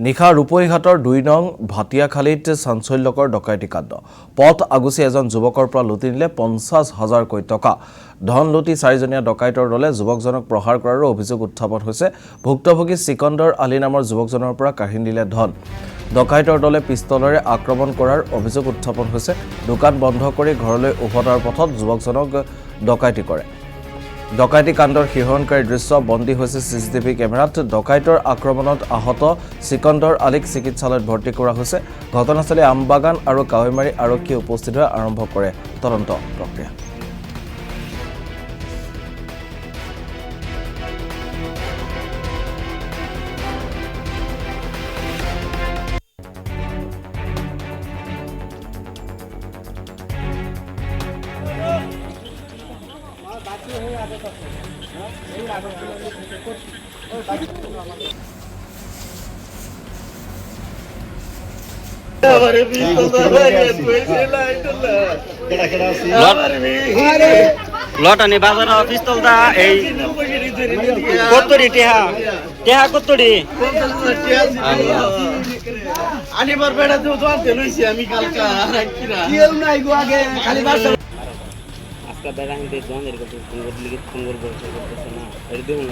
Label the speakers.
Speaker 1: নিশা ৰূপহীঘাটৰ ২ নং ভাটিয়াখালীত চাঞ্চল্যকৰ ডকাইতি কাণ্ড। পথ আগুচি এজন যুৱকৰ পৰা লুটি নিলে ৫০,০০০ কোটি টকা। ধন লুটি ৪জনীয়া ডকাইতৰ দলে যুৱকজনক প্ৰহাৰ কৰাৰ অভিযোগ উত্থাপন হৈছে। ভুক্তভোগী চিকন্দৰ আলী নামৰ যুৱকজনৰ পৰা কাঢ়ি নিলে ধন। ডকাইতৰ দলে পিস্তলেৰে আক্ৰমণ কৰাৰ অভিযোগ উত্থাপন হৈছে। দোকান বন্ধ কৰি ঘৰলৈ উভতাৰ পথত যুৱকজনক ডকাইতি কৰে। ডকাইতি কাণ্ডৰ শিহৰণকাৰী দৃশ্য বন্দী হৈছে চিচিটিভি কেমেৰাত। ডকাইতৰ আক্ৰমণত আহত চিকন্দৰ আলীক চিকিৎসালয়ত ভৰ্তি কৰা হৈছে। ঘটনাস্থলী আমবাগান আৰু কাৱৈমাৰী আৰক্ষীয়ে উপস্থিত হৈ আৰম্ভ কৰে তদন্ত প্ৰক্ৰিয়া।
Speaker 2: লট আনি বাজার পিস্তল দা এই কত্তরি টেহা টেহা কত্তরি
Speaker 3: আনিবার বেড়া তো দোয়াতে লইছি আমি কালকা কিল নাই গো আগে খালি বাসা
Speaker 2: আজকে বেড়া হিন্দে দোয়ানের কথা ফোন করতে না এর দেখুন